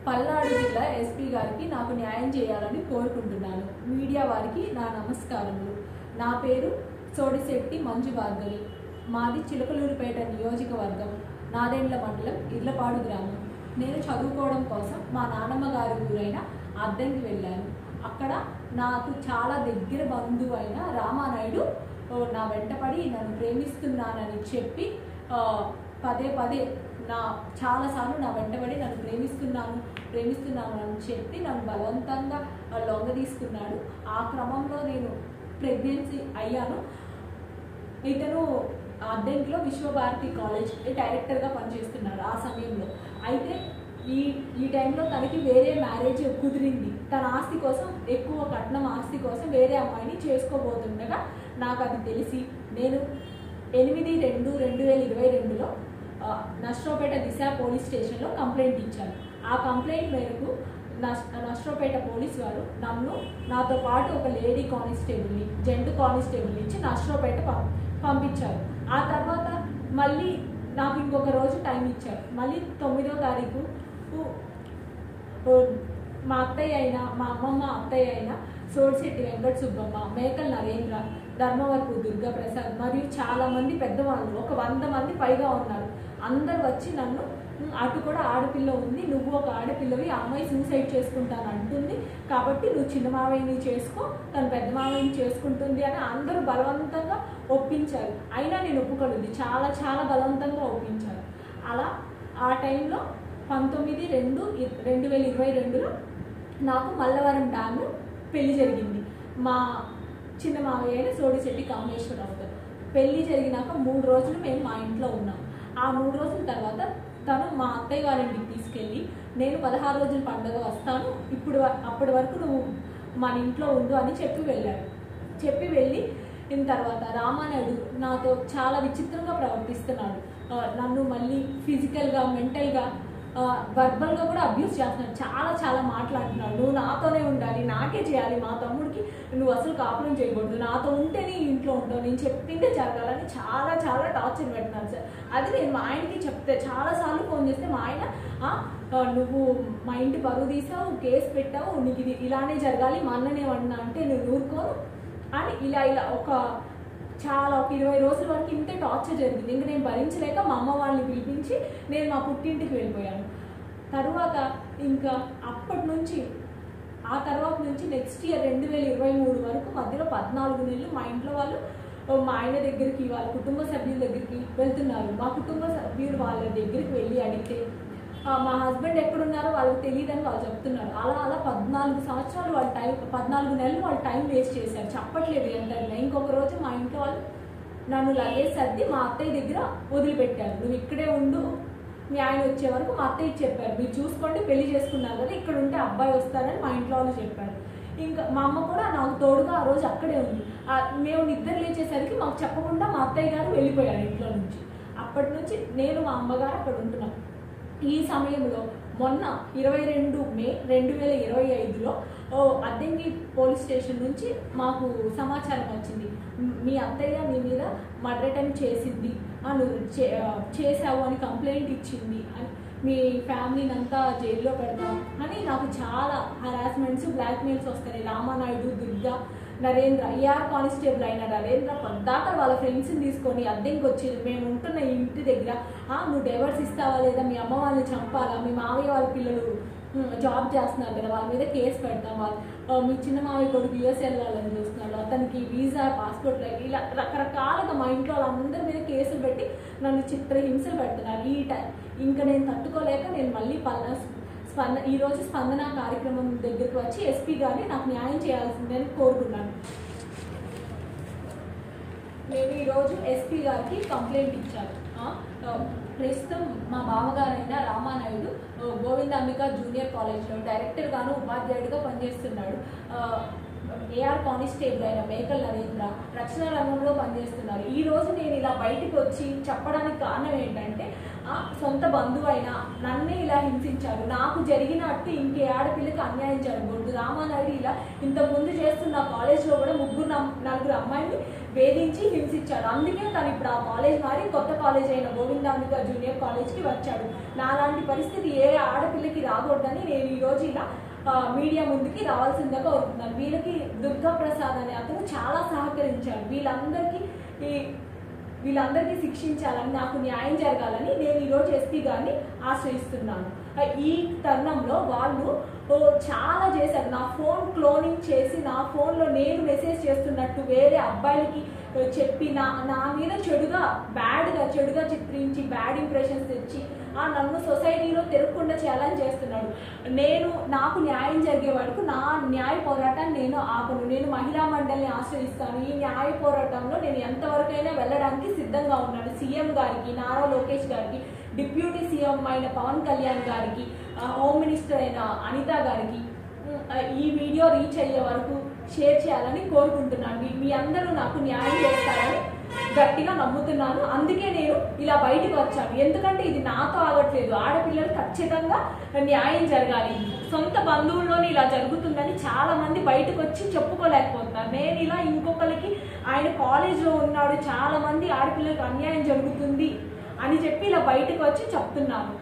పల్నాడు జిల్లా ఎస్పీ గారికి నాకు న్యాయం చేయాలని కోరుకుంటున్నాను. మీడియా వారికి నా నమస్కారములు. నా పేరు సోడిశెట్టి మంజు భార్గవి. మాది చిలకలూరుపేట నియోజకవర్గం, నాదెండ్ల మండలం, ఇర్లపాడు గ్రామం. నేను చదువుకోవడం కోసం మా నాన్నమ్మ గారి ఊరైన అద్దెకి వెళ్ళాను. అక్కడ నాకు చాలా దగ్గర బంధువు అయిన రామానాయుడు నా వెంటపడి నన్ను ప్రేమిస్తున్నానని చెప్పి పదే పదే చాలాసార్లు నా వెంటబడి నన్ను ప్రేమిస్తున్నాను అని చెప్పి నన్ను బలవంతంగా లొంగ తీసుకున్నాడు. ఆ క్రమంలో నేను ప్రెగ్నెన్సీ అయ్యాను. ఇతను అద్దెంకిలో విశ్వభారతి కాలేజ్ డైరెక్టర్గా పనిచేస్తున్నాడు ఆ సమయంలో. అయితే ఈ టైంలో తనకి వేరే మ్యారేజ్ కుదిరింది. తన ఆస్తి కోసం, ఎక్కువ కట్నం ఆస్తి కోసం వేరే అమ్మాయిని చేసుకోబోతుండగా నాకు అది తెలిసి నేను 8/2/2022లో నష్టపేట దిశ పోలీస్ స్టేషన్లో కంప్లైంట్ ఇచ్చాను. ఆ కంప్లైంట్ మేరకు నష్టపేట పోలీస్ వారు నాతో పాటు ఒక లేడీ కానిస్టేబుల్ని, జెంట్ కానిస్టేబుల్ని ఇచ్చి నష్టపేట పంపించారు. ఆ తర్వాత మళ్ళీ నాకు ఇంకొక రోజు టైం ఇచ్చారు. మళ్ళీ 9వ తారీఖు మా అత్తయ్య అయినా, మా అమ్మమ్మ అత్తయ్య అయినా సోడిశెట్టి వెంకట సుబ్బమ్మ, మేకల్ నరేంద్ర, ధర్మవరపు దుర్గాప్రసాద్ మరియు చాలామంది పెద్దవాళ్ళు, ఒక 100 మంది పైగా ఉన్నారు. అందరు వచ్చి నన్ను, అటు కూడా ఆడపిల్ల ఉంది, నువ్వు ఒక ఆడపిల్లవి, ఆ అమ్మాయి సూసైడ్ చేసుకుంటాను అంటుంది, కాబట్టి నువ్వు చిన్న మావయ్యని చేసుకో, తను పెద్ద మావయ్యని చేసుకుంటుంది అని అందరూ బలవంతంగా ఒప్పించారు. అయినా నేను ఒప్పుకోలేదు. చాలా చాలా బలవంతంగా ఒప్పించారు. అలా ఆ టైంలో 19/2/2022లో నాకు మల్లవరం డ్యామ్ పెళ్లి జరిగింది. మా చిన్న మావయ్య అయిన సోడిశెట్టి కామేశ్వరరావుతో పెళ్లి జరిగినాక 3 రోజులు మేము మా ఇంట్లో ఉన్నాం. ఆ 3 రోజుల తర్వాత తను మా అత్తయ్య గారింటికి తీసుకెళ్ళి, నేను 16 రోజుల పండుగ వస్తాను, అప్పటి వరకు నువ్వు మన ఇంట్లో ఉండు అని చెప్పి వెళ్ళిన తర్వాత రామానాయుడు నాతో చాలా విచిత్రంగా ప్రవర్తిస్తున్నాడు. నన్ను మళ్ళీ ఫిజికల్గా, మెంటల్గా, వర్బల్గా కూడా అబ్యూస్ చేస్తున్నాడు. చాలా చాలా మాట్లాడుతున్నాడు. నువ్వు నాతోనే ఉండాలి, నాకే చేయాలి, మా తమ్ముడికి నువ్వు అసలు కాపురం చేయకూడదు, నాతో ఉంటేనే ఇంట్లో ఉంటావు, నేను చెప్పిందే జరగాలని చాలా చాలా టార్చర్ పెడుతున్నాను సార్. అది నేను మా ఆయనకి చెప్తే, చాలాసార్లు ఫోన్ చేస్తే మా ఆయన నువ్వు మా ఇంటి పరువు తీసావు, కేసు పెట్టావు, నీకు ఇది ఇలానే జరగాలి, మా అన్ననేమన్నా అంటే నువ్వు ఊరుకోను అని ఇలా ఒక 20 రోజుల వరకు ఇంతే టార్చర్ జరిగింది. ఇంకా నేను భరించలేక మా అమ్మ వాళ్ళని పిలిపించి నేను మా పుట్టింటికి వెళ్ళిపోయాను. తరువాత ఇంకా ఆ తర్వాత నుంచి నెక్స్ట్ ఇయర్ 2023 వరకు మధ్యలో 14 నెలలు మా ఇంట్లో వాళ్ళు మా ఆయన దగ్గరికి, వాళ్ళ కుటుంబ సభ్యుల దగ్గరికి వెళ్తున్నారు. మా కుటుంబ సభ్యులు వాళ్ళ దగ్గరికి వెళ్ళి అడిగితే మా హస్బెండ్ ఎక్కడున్నారో వాళ్ళకి తెలియదని వాళ్ళు చెప్తున్నారు. అలా 14 సంవత్సరాలు 14 నెలలు వాళ్ళు టైం వేస్ట్ చేశారు. చెప్పట్లేదు ఎంత. ఇంకొక రోజు మా ఇంట్లో వాళ్ళు నన్ను లగేజ్ సర్ది మా అత్తయ్య దగ్గర వదిలిపెట్టారు. నువ్వు ఇక్కడే ఉండు, మీ ఆయన వచ్చే వరకు. మా అత్తయ్య చెప్పారు, మీరు చూసుకోండి, పెళ్లి చేసుకున్నారు కదా, ఇక్కడ ఉంటే అబ్బాయి వస్తారని మా ఇంట్లో వాళ్ళు చెప్పారు. ఇంకా మా అమ్మ కూడా నాకు తోడుగా ఆ రోజు అక్కడే ఉంది. మేము నిద్ర లేచేసరికి మాకు చెప్పకుండా మా అత్తయ్య గారు వెళ్ళిపోయారు ఇంట్లో నుంచి. అప్పటి నుంచి నేను, మా అమ్మగారు అక్కడ ఉంటున్నాం. ఈ సమయంలో మొన్న 22 మే 2025లో అద్దెంకి పోలీస్ స్టేషన్ నుంచి మాకు సమాచారం వచ్చింది, మీ అత్తయ్య మీ మీద మర్డర్ అటెంప్ట్ చేసింది, నువ్వు చేసావు అని కంప్లైంట్ ఇచ్చింది అని, మీ ఫ్యామిలీని అంతా జైల్లో పెడతాం అని నాకు చాలా హరాస్మెంట్స్, బ్లాక్మెయిల్స్ వస్తాయి. రామానాయుడు, దుర్గా, నరేంద్ర, ఏఆర్ కానిస్టేబుల్ అయిన నరేంద్ర పద్దాక వాళ్ళ ఫ్రెండ్స్ని తీసుకొని అద్దెంకి వచ్చి మేము ఉంటున్న ఇంటి దగ్గర నువ్వు డైవర్స్ ఇస్తావా లేదా, మీ అమ్మ వాళ్ళని చంపాలా, మీ మావయ్య వాళ్ళ పిల్లలు జాబ్ చేస్తున్నారు కదా, వాళ్ళ మీద కేసు పెడతాం, మీ చిన్న మావయ్య కొడుకు యూఎస్ వెళ్ళాలని చూస్తున్నాడు, అతనికి వీసా, పాస్పోర్ట్, ఇలా రకరకాలుగా మా ఇంట్లో వాళ్ళందరి మీద కేసులు పెట్టి నన్ను చిత్రహింసలు పెడుతున్నారు. ఇంకా నేను తట్టుకోలేక నేను మళ్ళీ ఈరోజు స్పందన కార్యక్రమం దగ్గరికి వచ్చి ఎస్పీ గారిని నాకు న్యాయం చేయాల్సిందని కోరుకున్నాను. నేను ఈరోజు ఎస్పీ గారికి కంప్లైంట్ ఇచ్చాను. ప్రస్తుతం మా బావగారైన రామానాయుడు గోవిందాంబిక జూనియర్ కాలేజ్లో డైరెక్టర్గాను, ఉపాధ్యాయుడిగా పనిచేస్తున్నాడు. ఏఆర్ కానిస్టేబుల్ అయిన మేకల్ నరేంద్ర రక్షణ రంగంలో పనిచేస్తున్నారు. ఈ రోజు నేను ఇలా బయటకు వచ్చి చెప్పడానికి కారణం ఏంటంటే, సొంత బంధువు అయినా నన్నే ఇలా హింసించారు, నాకు జరిగినట్టు ఇంకే ఆడపిల్లకి అన్యాయం జరగకూడదు. రామానాయుడు ఇలా ఇంతకుముందు చేస్తున్న కాలేజ్లో కూడా 3-4 అమ్మాయిని వేధించి హింసించాడు. అందుకే తను ఇప్పుడు ఆ కాలేజ్ మారి కొత్త కాలేజ్ అయిన గోవిందాంబిక జూనియర్ కాలేజ్కి వచ్చాడు. నాలాంటి పరిస్థితి ఏ ఆడపిల్లకి రాకూడదని నేను ఈరోజు ఇలా మీడియా ముందుకి రావాల్సిందిగా కోరుతున్నాను. వీళ్ళకి దుర్గా ప్రసాద్ అనే అతను చాలా సహకరించాడు. వీళ్ళందరికీ శిక్షించాలని, నాకు న్యాయం జరగాలని నేను ఈరోజు ఎస్పీ గారిని ఆశ్రయిస్తున్నాను. ఈ తరుణంలో వాళ్ళు చాలా చేశారు. నా ఫోన్ క్లోనింగ్ చేసి నా ఫోన్లో నేను మెసేజ్ చేస్తున్నట్టు వేరే అబ్బాయిలకి చెప్పి నా మీద చెడుగా చిత్రించి బ్యాడ్ ఇంప్రెషన్స్ తెచ్చి నన్ను సొసైటీలో తిరగకుండా చేయాలని చేస్తున్నాడు. నాకు న్యాయం జరిగే వరకు నా న్యాయ పోరాటాన్ని నేను ఆపను. నేను మహిళా మండలిని ఆశ్రయిస్తాను. ఈ న్యాయ పోరాటంలో నేను ఎంతవరకైనా వెళ్ళడానికి సిద్ధంగా ఉన్నాను. సీఎం గారికి, నారా లోకేష్ గారికి, డిప్యూటీ సీఎం అయిన పవన్ కళ్యాణ్ గారికి, హోమ్ మినిస్టర్ అయిన అనిత గారికి ఈ వీడియో రీచ్ అయ్యే వరకు షేర్ చేయాలని కోరుకుంటున్నాను. మీ అందరూ నాకు న్యాయం చేస్తారని గట్టిగా నమ్ముతున్నాను. అందుకే నేను ఇలా బయటకు వచ్చాను. ఎందుకంటే ఇది నాతో ఆగట్లేదు. ఆడపిల్లలు ఖచ్చితంగా న్యాయం జరగాలి. సొంత బంధువుల్లోనే ఇలా జరుగుతుందని చాలా మంది బయటకు వచ్చి చెప్పుకోలేకపోతున్నారు. నేను ఇలా ఇంకొకరికి ఆయన కాలేజ్లో ఉన్నాడు, చాలా మంది ఆడపిల్లలకు అన్యాయం జరుగుతుంది అని చెప్పి ఇలా బయటకు వచ్చి చెప్తున్నాను.